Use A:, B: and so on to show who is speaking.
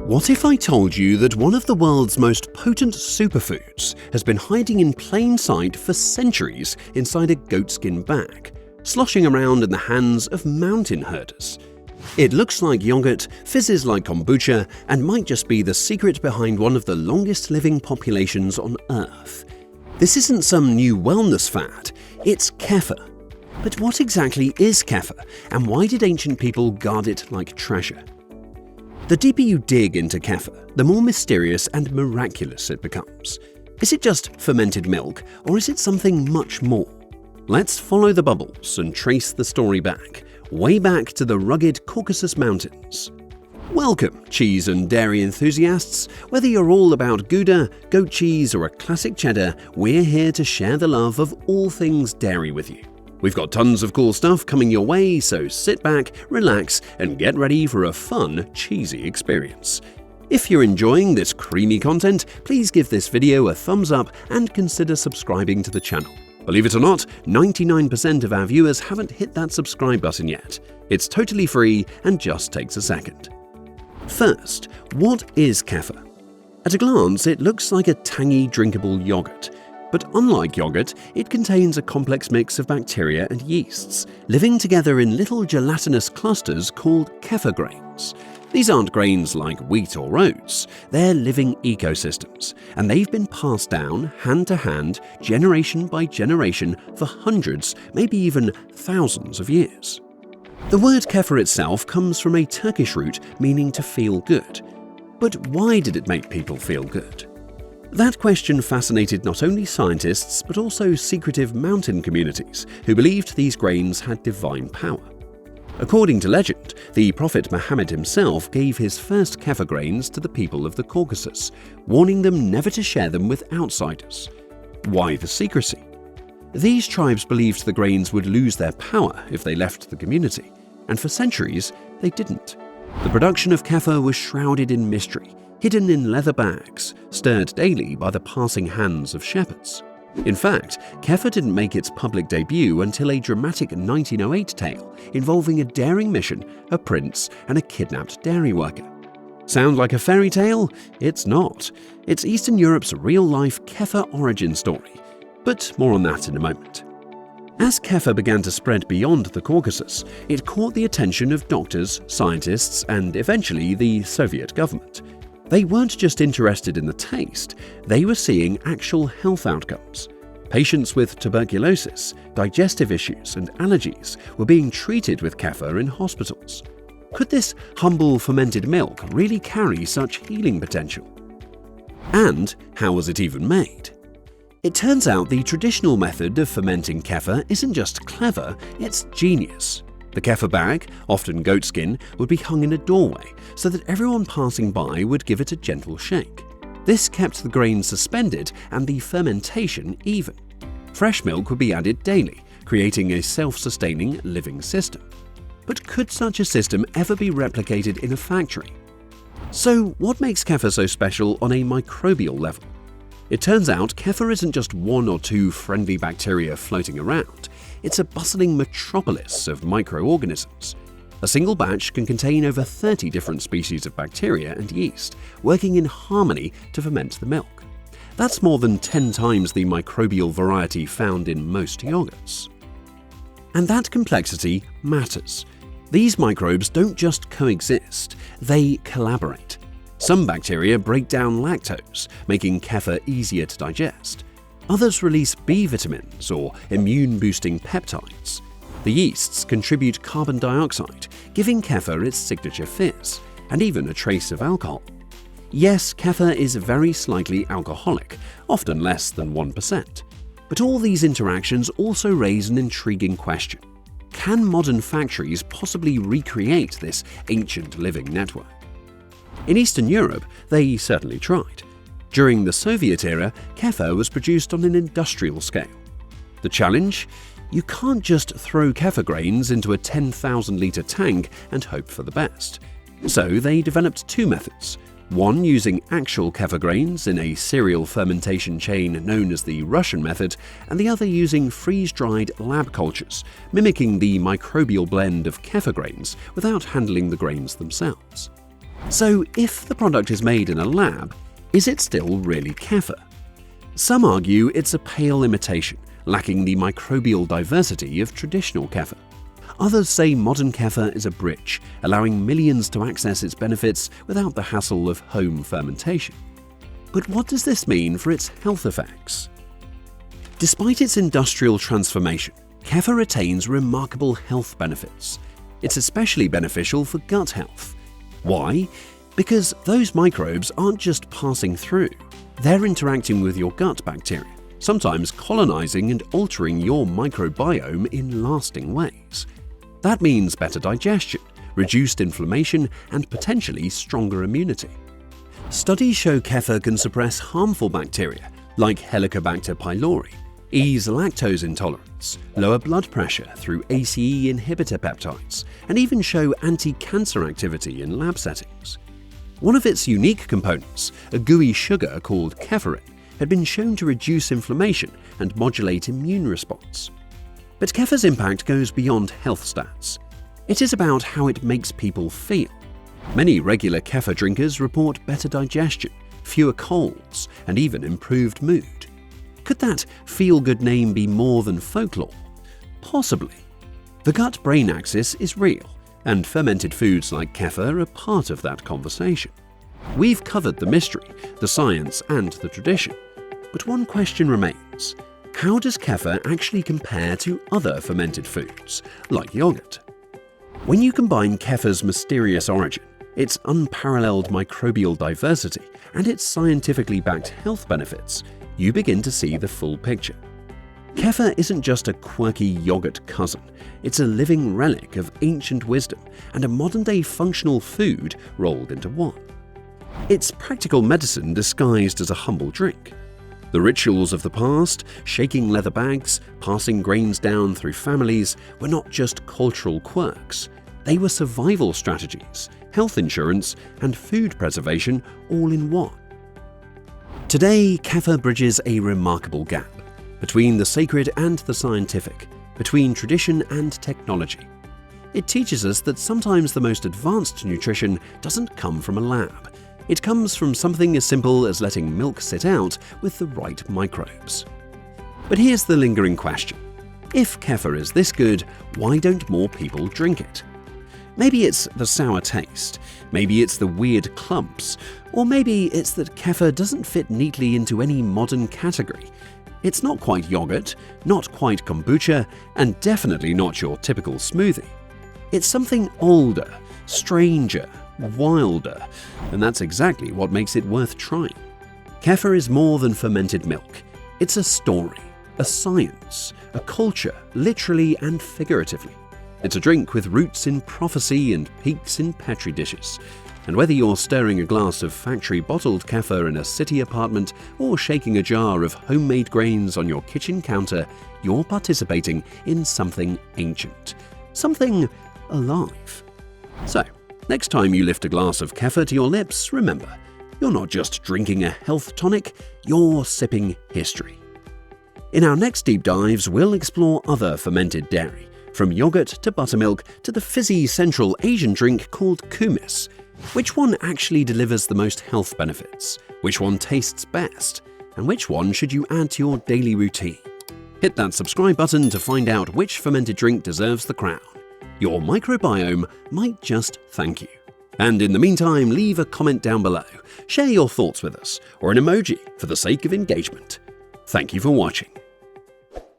A: What if I told you that one of the world's most potent superfoods has been hiding in plain sight for centuries inside a goatskin bag, sloshing around in the hands of mountain herders? It looks like yogurt, fizzes like kombucha, and might just be the secret behind one of the longest living populations on Earth. This isn't some new wellness fad, it's kefir. But what exactly is kefir, and why did ancient people guard it like treasure? The deeper you dig into kefir, the more mysterious and miraculous it becomes. Is it just fermented milk, or is it something much more? Let's follow the bubbles and trace the story back, way back to the rugged Caucasus Mountains. Welcome, cheese and dairy enthusiasts. Whether you're all about Gouda, goat cheese, or a classic cheddar, we're here to share the love of all things dairy with you. We've got tons of cool stuff coming your way, so sit back, relax, and get ready for a fun, cheesy experience. If you're enjoying this creamy content, please give this video a thumbs up and consider subscribing to the channel. Believe it or not, 99% of our viewers haven't hit that subscribe button yet. It's totally free and just takes a second. First, what is kefir? At a glance, it looks like a tangy, drinkable yogurt. But unlike yogurt, it contains a complex mix of bacteria and yeasts, living together in little gelatinous clusters called kefir grains. These aren't grains like wheat or oats, they're living ecosystems, and they've been passed down hand to hand, generation by generation for hundreds, maybe even thousands of years. The word kefir itself comes from a Turkish root meaning to feel good. But why did it make people feel good? That question fascinated not only scientists but also secretive mountain communities who believed these grains had divine power. According to legend, the Prophet Muhammad himself gave his first kefir grains to the people of the Caucasus, warning them never to share them with outsiders. Why the secrecy? These tribes believed the grains would lose their power if they left the community, and for centuries they didn't. The production of kefir was shrouded in mystery, hidden in leather bags, stirred daily by the passing hands of shepherds. In fact, kefir didn't make its public debut until a dramatic 1908 tale involving a daring mission, a prince, and a kidnapped dairy worker. Sound like a fairy tale? It's not. It's Eastern Europe's real-life kefir origin story. But more on that in a moment. As kefir began to spread beyond the Caucasus, it caught the attention of doctors, scientists, and eventually the Soviet government. They weren't just interested in the taste, they were seeing actual health outcomes. Patients with tuberculosis, digestive issues, and allergies were being treated with kefir in hospitals. Could this humble fermented milk really carry such healing potential? And how was it even made? It turns out the traditional method of fermenting kefir isn't just clever, it's genius. The kefir bag, often goatskin, would be hung in a doorway so that everyone passing by would give it a gentle shake. This kept the grains suspended and the fermentation even. Fresh milk would be added daily, creating a self-sustaining living system. But could such a system ever be replicated in a factory? So what makes kefir so special on a microbial level? It turns out kefir isn't just one or two friendly bacteria floating around. It's a bustling metropolis of microorganisms. A single batch can contain over 30 different species of bacteria and yeast, working in harmony to ferment the milk. That's more than 10 times the microbial variety found in most yogurts. And that complexity matters. These microbes don't just coexist, they collaborate. Some bacteria break down lactose, making kefir easier to digest. Others release B vitamins or immune-boosting peptides. The yeasts contribute carbon dioxide, giving kefir its signature fizz, and even a trace of alcohol. Yes, kefir is very slightly alcoholic, often less than 1%. But all these interactions also raise an intriguing question. Can modern factories possibly recreate this ancient living network? In Eastern Europe, they certainly tried. During the Soviet era, kefir was produced on an industrial scale. The challenge? You can't just throw kefir grains into a 10,000-litre tank and hope for the best. So they developed two methods, one using actual kefir grains in a serial fermentation chain known as the Russian method, and the other using freeze-dried lab cultures, mimicking the microbial blend of kefir grains without handling the grains themselves. So if the product is made in a lab, is it still really kefir? Some argue it's a pale imitation, lacking the microbial diversity of traditional kefir. Others say modern kefir is a bridge, allowing millions to access its benefits without the hassle of home fermentation. But what does this mean for its health effects? Despite its industrial transformation, kefir retains remarkable health benefits. It's especially beneficial for gut health. Why? Because those microbes aren't just passing through, they're interacting with your gut bacteria, sometimes colonizing and altering your microbiome in lasting ways. That means better digestion, reduced inflammation, and potentially stronger immunity. Studies show kefir can suppress harmful bacteria like Helicobacter pylori, ease lactose intolerance, lower blood pressure through ACE inhibitor peptides, and even show anti-cancer activity in lab settings. One of its unique components, a gooey sugar called kefirin, had been shown to reduce inflammation and modulate immune response. But kefir's impact goes beyond health stats. It is about how it makes people feel. Many regular kefir drinkers report better digestion, fewer colds, and even improved mood. Could that feel-good name be more than folklore? Possibly. The gut-brain axis is real, and fermented foods like kefir are part of that conversation. We've covered the mystery, the science, and the tradition. But one question remains. How does kefir actually compare to other fermented foods, like yogurt? When you combine kefir's mysterious origin, its unparalleled microbial diversity, and its scientifically backed health benefits, you begin to see the full picture. Kefir isn't just a quirky yogurt cousin, it's a living relic of ancient wisdom and a modern-day functional food rolled into one. It's practical medicine disguised as a humble drink. The rituals of the past, shaking leather bags, passing grains down through families, were not just cultural quirks. They were survival strategies, health insurance, and food preservation all in one. Today, kefir bridges a remarkable gap between the sacred and the scientific, between tradition and technology. It teaches us that sometimes the most advanced nutrition doesn't come from a lab. It comes from something as simple as letting milk sit out with the right microbes. But here's the lingering question. If kefir is this good, why don't more people drink it? Maybe it's the sour taste, maybe it's the weird clumps, or maybe it's that kefir doesn't fit neatly into any modern category. It's not quite yogurt, not quite kombucha, and definitely not your typical smoothie. It's something older, stranger, wilder, and that's exactly what makes it worth trying. Kefir is more than fermented milk. It's a story, a science, a culture, literally and figuratively. It's a drink with roots in prophecy and peaks in petri dishes. And whether you're stirring a glass of factory-bottled kefir in a city apartment or shaking a jar of homemade grains on your kitchen counter, you're participating in something ancient, something alive. So, next time you lift a glass of kefir to your lips, remember, you're not just drinking a health tonic, you're sipping history. In our next deep dives, we'll explore other fermented dairy, from yogurt to buttermilk to the fizzy Central Asian drink called kumis. Which one actually delivers the most health benefits? Which one tastes best? And which one should you add to your daily routine? Hit that subscribe button to find out which fermented drink deserves the crown. Your microbiome might just thank you. And in the meantime, leave a comment down below, share your thoughts with us, or an emoji for the sake of engagement. Thank you for watching.